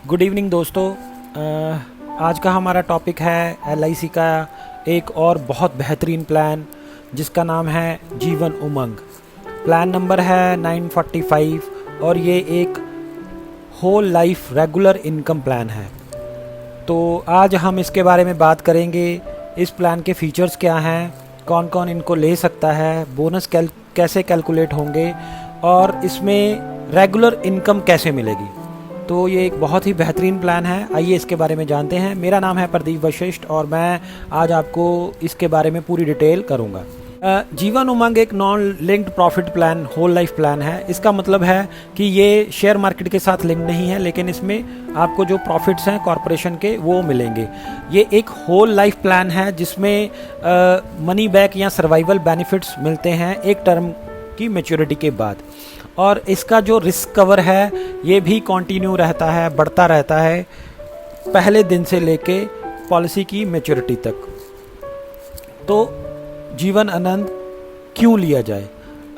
Good evening दोस्तों। आज का हमारा टॉपिक है LIC का एक और बहुत बेहतरीन प्लान जिसका नाम है जीवन उमंग। प्लान नंबर है 945 और ये एक whole life regular income plan है। तो आज हम इसके बारे में बात करेंगे। इस प्लान के फीचर्स क्या हैं, कौन कौन इनको ले सकता है, बोनस कैसे कैलकुलेट होंगे और इसमें रेगुलर इनकम कैसे मिलेगी। तो ये एक बहुत ही बेहतरीन प्लान है, आइए इसके बारे में जानते हैं। मेरा नाम है प्रदीप वशिष्ठ और मैं आज आपको इसके बारे में पूरी डिटेल करूँगा। जीवन उमंग एक non linked profit plan whole life plan है। इसका मतलब है कि ये शेयर मार्केट के साथ लिंक नहीं है, लेकिन इसमें आपको जो प्रॉफिट्स हैं कॉरपोरेशन के वो मिलेंगे। ये एक होल लाइफ प्लान है जिसमें मनी बैक या सर्वाइवल बेनिफिट्स मिलते हैं एक टर्म की मैच्योरिटी के बाद। और इसका जो रिस्क कवर है ये भी कंटिन्यू रहता है, बढ़ता रहता है पहले दिन से लेके पॉलिसी की मैच्योरिटी तक। तो जीवन आनंद क्यों लिया जाए?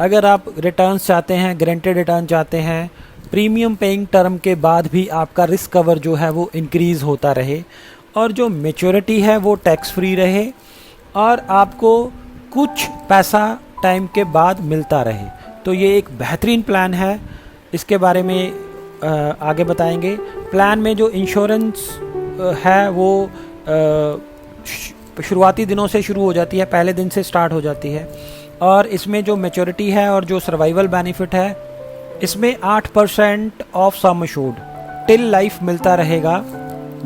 अगर आप रिटर्न्स चाहते हैं, गारंटेड रिटर्न चाहते हैं, प्रीमियम पेइंग टर्म के बाद भी आपका रिस्क कवर जो है वो इंक्रीज़ होता रहे और जो मैच्योरिटी है वो टैक्स फ्री रहे और आपको कुछ पैसा टाइम के बाद मिलता रहे, तो ये एक बेहतरीन प्लान है। इसके बारे में आगे बताएंगे। प्लान में जो इंश्योरेंस है वो शुरुआती दिनों से शुरू हो जाती है, पहले दिन से स्टार्ट हो जाती है। और इसमें जो मैच्योरिटी है और जो सर्वाइवल बेनिफिट है इसमें 8% of sum assured till life मिलता रहेगा।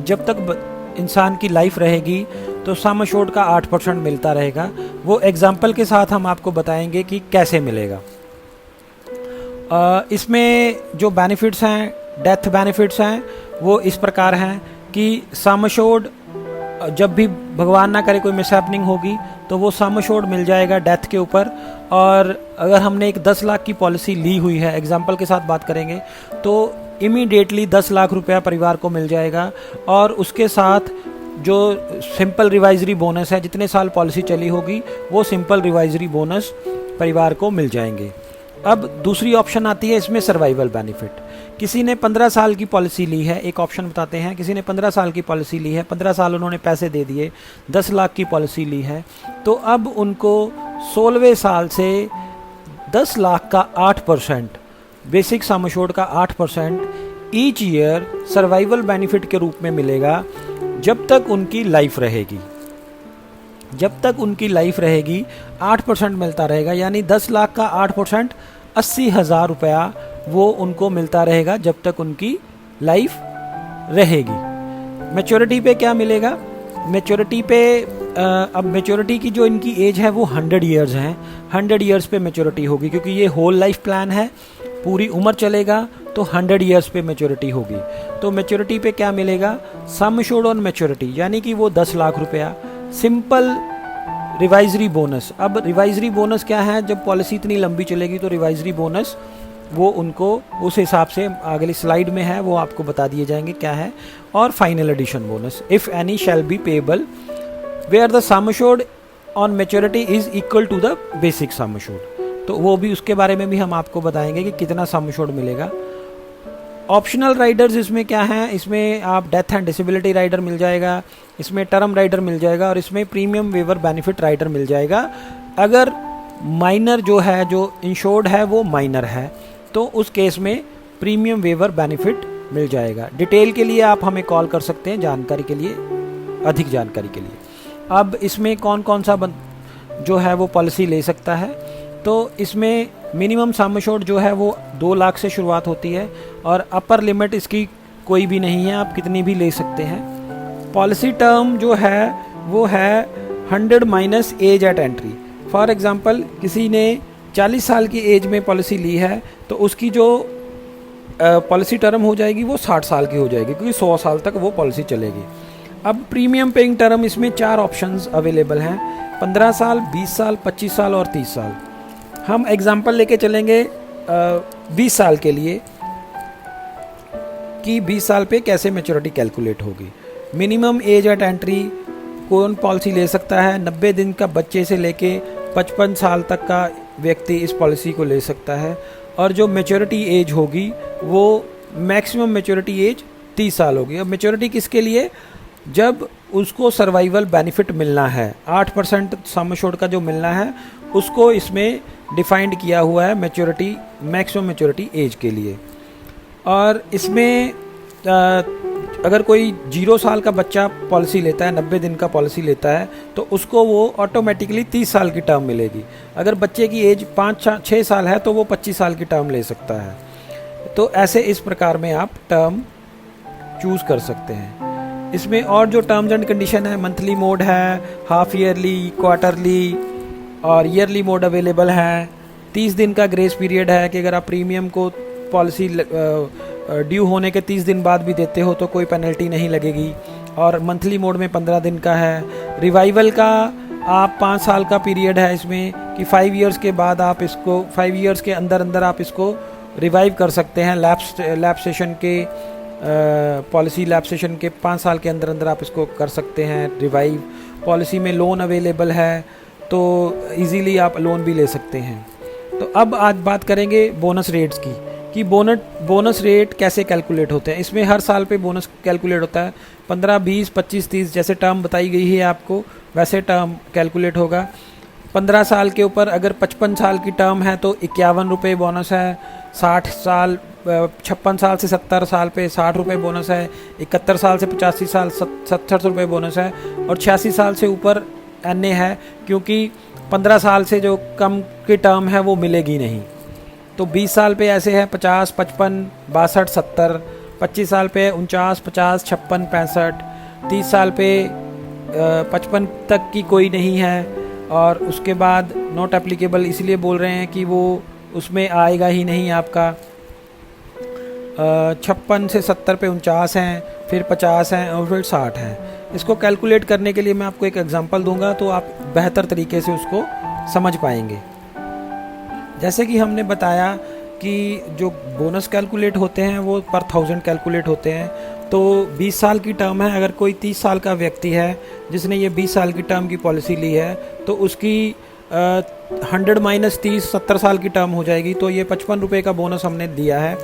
जब तक इंसान की लाइफ रहेगी तो सम अश्योर्ड का 8% मिलता रहेगा। वो एग्जाम्पल के साथ हम आपको बताएंगे कि कैसे मिलेगा। इसमें जो बेनिफिट्स हैं, डेथ बेनिफिट्स हैं, वो इस प्रकार हैं कि सम अश्योर्ड जब भी भगवान ना करे कोई मिसहैपनिंग होगी तो वो सम अश्योर्ड मिल जाएगा डेथ के ऊपर। और अगर हमने एक 10 लाख की पॉलिसी ली हुई है, एग्जाम्पल के साथ बात करेंगे, तो इमीडिएटली 10 लाख रुपया परिवार को मिल जाएगा। और उसके साथ जो सिंपल रिवाइजरी बोनस है, जितने साल पॉलिसी चली होगी वो सिंपल रिवाइजरी बोनस परिवार को मिल जाएंगे। अब दूसरी ऑप्शन आती है इसमें सर्वाइवल बेनिफिट। किसी ने 15 साल की पॉलिसी ली है, एक ऑप्शन बताते हैं। किसी ने 15 साल की पॉलिसी ली है, 15 साल उन्होंने पैसे दे दिए, 10 लाख की पॉलिसी ली है, तो अब उनको 16वें साल से 10 लाख का 8% बेसिक सम अश्योर्ड का 8% ईच ईयर सर्वाइवल बेनिफिट के रूप में मिलेगा जब तक उनकी लाइफ रहेगी। जब तक उनकी लाइफ रहेगी 8% मिलता रहेगा, यानी 10 लाख का 8% 80,000 रुपया वो उनको मिलता रहेगा जब तक उनकी लाइफ रहेगी। मैच्योरिटी पे क्या मिलेगा? मैच्योरिटी पे अब मैच्योरिटी की जो इनकी एज है वो 100 ईयर्स हैं। 100 ईयर्स पे मैच्योरिटी होगी, क्योंकि ये होल लाइफ प्लान है, पूरी उम्र चलेगा तो 100 ईयर्स पे मैच्योरिटी होगी। तो मैच्योरिटी पे क्या मिलेगा? सम अश्योर्ड ऑन मैच्योरिटी, यानी कि वो 10 लाख रुपया। Simple reversionary bonus. अब रिवाइजरी बोनस क्या है? जब पॉलिसी इतनी लंबी चलेगी तो रिवाइजरी बोनस वो उनको उस हिसाब से अगली स्लाइड में है, वो आपको बता दिए जाएंगे क्या है। और final addition bonus if any shall be payable where the sum assured on maturity is equal to the basic sum assured. तो वो भी, उसके बारे में भी हम आपको बताएंगे कि कितना सम अश्योर्ड मिलेगा। ऑप्शनल राइडर्स इसमें क्या हैं? इसमें आप डेथ एंड डिसेबिलिटी राइडर मिल जाएगा, इसमें टर्म राइडर मिल जाएगा और इसमें प्रीमियम वेवर बेनिफिट राइडर मिल जाएगा। अगर माइनर जो है, जो इंश्योर्ड है वो माइनर है, तो उस केस में प्रीमियम वेवर बेनिफिट मिल जाएगा। डिटेल के लिए आप हमें कॉल कर सकते हैं जानकारी के लिए, अधिक जानकारी के लिए। अब इसमें कौन कौन सा जो है वो पॉलिसी ले सकता है? तो इसमें मिनिमम सम अश्योर्ड जो है वो 2 लाख से शुरुआत होती है और अपर लिमिट इसकी कोई भी नहीं है, आप कितनी भी ले सकते हैं। पॉलिसी टर्म जो है वो है 100 minus age at entry. For example किसी ने 40 साल की एज में पॉलिसी ली है तो उसकी जो पॉलिसी टर्म हो जाएगी वो 60 साल की हो जाएगी, क्योंकि 100 साल तक वो पॉलिसी चलेगी। अब प्रीमियम पेइंग टर्म, इसमें 4 ऑप्शंस अवेलेबल हैं, 15 साल, 20 साल, 25 साल और 30 साल। हम एग्जाम्पल लेके चलेंगे 20 साल के लिए कि 20 साल पे कैसे मैच्योरिटी कैलकुलेट होगी। मिनिमम एज एट एंट्री कौन पॉलिसी ले सकता है? 90 दिन का बच्चे से लेके 55 साल तक का व्यक्ति इस पॉलिसी को ले सकता है। और जो मैच्योरिटी एज होगी वो मैक्सिमम मैच्योरिटी एज 30 साल होगी। अब मैच्योरिटी किसके लिए? जब उसको सर्वाइवल बेनिफिट मिलना है, 8% सम एश्योर्ड का जो मिलना है उसको इसमें डिफाइंड किया हुआ है मैच्योरिटी, मैक्सिमम मैच्योरिटी एज के लिए। और इसमें अगर कोई 0 साल का बच्चा पॉलिसी लेता है, 90 दिन का पॉलिसी लेता है, तो उसको वो ऑटोमेटिकली 30 साल की टर्म मिलेगी। अगर बच्चे की एज 5-6 साल है तो वो 25 साल की टर्म ले सकता है। तो ऐसे इस प्रकार में आप टर्म चूज़ कर सकते हैं। इसमें और जो टर्म्स एंड कंडीशन है, मंथली मोड है, हाफ ईयरली, क्वार्टरली और ईयरली मोड अवेलेबल है। 30 दिन का ग्रेस पीरियड है कि अगर आप प्रीमियम को पॉलिसी ड्यू होने के 30 दिन बाद भी देते हो तो कोई पेनल्टी नहीं लगेगी। और मंथली मोड में 15 दिन का है। रिवाइवल का आप 5 साल का पीरियड है इसमें कि 5 इयर्स के बाद आप इसको 5 इयर्स के अंदर अंदर आप इसको रिवाइव कर सकते हैं। लैप्स सेशन के पॉलिसी लैप्स सेशन के 5 साल के अंदर अंदर आप इसको कर सकते हैं रिवाइव। पॉलिसी में लोन अवेलेबल है तो इजीली आप लोन भी ले सकते हैं। तो अब आज बात करेंगे बोनस रेट्स की कि बोनस रेट कैसे कैलकुलेट होते हैं। इसमें हर साल पे बोनस कैलकुलेट होता है। 15, 20, 25, 30 जैसे टर्म बताई गई है आपको वैसे टर्म कैलकुलेट होगा। 15 साल के ऊपर अगर 55 साल की टर्म है तो 51 रुपये बोनस है। 56 साल से 70 साल पे 60 रुपये बोनस है। 71 साल से 85 साल 70 रुपये बोनस है। और 86 साल से ऊपर एनए है, क्योंकि 15 साल से जो कम की टर्म है वो मिलेगी नहीं। तो 20 साल पे ऐसे है 50, 55, 62, 70। 25 साल पे 49, 50, 56, 65। 30 साल पे 55 तक की कोई नहीं है। और उसके बाद नॉट एप्लीकेबल इसलिए बोल रहे हैं कि वो उसमें आएगा ही नहीं आपका। 56 से 70 पे 49 हैं, फिर 50 हैं और फिर 60 हैं। इसको कैलकुलेट करने के लिए मैं आपको एक एग्जांपल दूंगा तो आप बेहतर तरीके से उसको समझ पाएंगे। जैसे कि हमने बताया कि जो बोनस कैलकुलेट होते हैं वो पर 1000 कैलकुलेट होते हैं। तो 20 साल की टर्म है, अगर कोई 30 साल का व्यक्ति है जिसने ये 20 साल की टर्म की पॉलिसी ली है तो उसकी 100 माइनस 30 70 साल की टर्म हो जाएगी। तो ये 55 रुपये का बोनस हमने दिया है।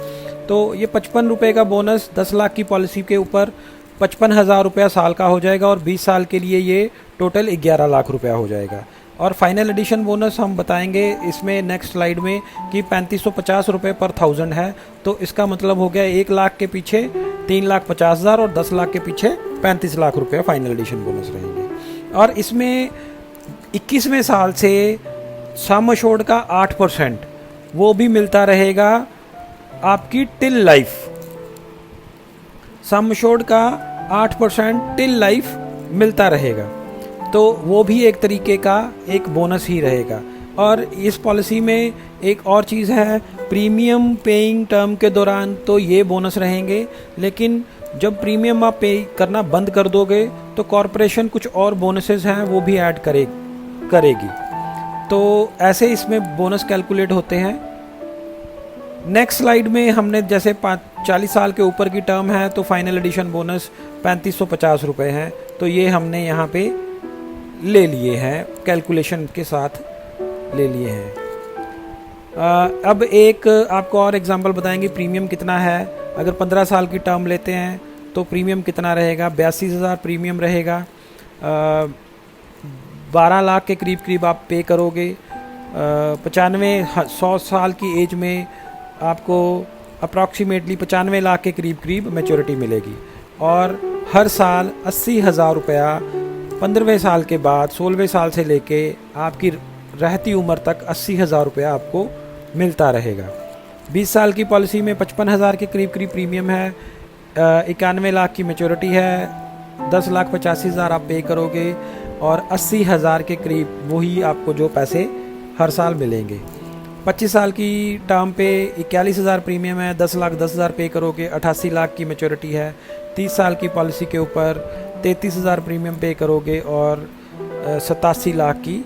तो ये 55 रुपये का बोनस 10 लाख की पॉलिसी के ऊपर 55,000 रुपया साल का हो जाएगा और 20 साल के लिए ये टोटल 11 लाख रुपया हो जाएगा। और फाइनल एडिशन बोनस हम बताएंगे इसमें नेक्स्ट स्लाइड में कि 3550 रुपये पर 1000 है। तो इसका मतलब हो गया 1 लाख के पीछे 3,50,000 और 10 लाख के पीछे 35 लाख रुपये फाइनल एडिशन बोनस रहेंगे। और इसमें 21वें साल से सम एश्योर्ड का 8% वो भी मिलता रहेगा आपकी टिल लाइफ। सम एश्योर्ड का 8% टिल लाइफ मिलता रहेगा। तो वो भी एक तरीके का एक बोनस ही रहेगा। और इस पॉलिसी में एक और चीज़ है, प्रीमियम पेइंग टर्म के दौरान तो ये बोनस रहेंगे, लेकिन जब प्रीमियम आप पे करना बंद कर दोगे तो कॉरपोरेशन कुछ और बोनसेस हैं वो भी ऐड करेगी। तो ऐसे इसमें बोनस कैलकुलेट होते हैं। नेक्स्ट स्लाइड में हमने जैसे 40 साल के ऊपर की टर्म है तो फाइनल एडिशन बोनस 3550 रुपये हैं। तो ये हमने यहाँ पे ले लिए हैं, कैलकुलेशन के साथ ले लिए हैं। अब एक आपको और एग्जांपल बताएंगे प्रीमियम कितना है। अगर 15 साल की टर्म लेते हैं तो प्रीमियम कितना रहेगा, 82,000 प्रीमियम रहेगा। 12 लाख के करीब करीब आप पे करोगे। 100 साल की एज में आपको अप्रॉक्सीमेटली 95 लाख के करीब करीब मैच्योरिटी मिलेगी। और हर साल 80,000 रुपया 15वें साल के बाद 16वें साल से लेके आपकी रहती उम्र तक 80,000 रुपया आपको मिलता रहेगा। 20 साल की पॉलिसी में 55,000 के करीब करीब प्रीमियम है। 91 लाख की मैच्योरिटी है। 10,85,000 आप पे करोगे और 80,000 के करीब वही आपको जो पैसे हर साल मिलेंगे। 25 साल की टर्म पे 41,000 प्रीमियम है। 10,10,000 पे करोगे, 88 लाख की मैच्योरिटी है। 30 साल की पॉलिसी के ऊपर 33,000 प्रीमियम पे करोगे और 87 लाख की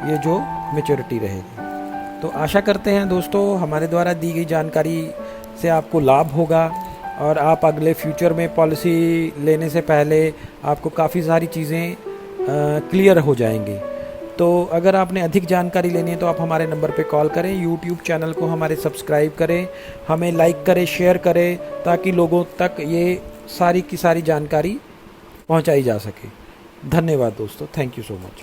ये जो मैच्योरिटी रहेगी। तो आशा करते हैं दोस्तों हमारे द्वारा दी गई जानकारी से आपको लाभ होगा और आप अगले फ्यूचर में पॉलिसी लेने से पहले आपको काफ़ी सारी चीज़ें क्लियर हो जाएंगी। तो अगर आपने अधिक जानकारी लेनी है तो आप हमारे नंबर पे कॉल करें, यूट्यूब चैनल को हमारे सब्सक्राइब करें, हमें लाइक करें, शेयर करें ताकि लोगों तक ये सारी की सारी जानकारी पहुंचाई जा सके। धन्यवाद दोस्तों, थैंक यू सो मच।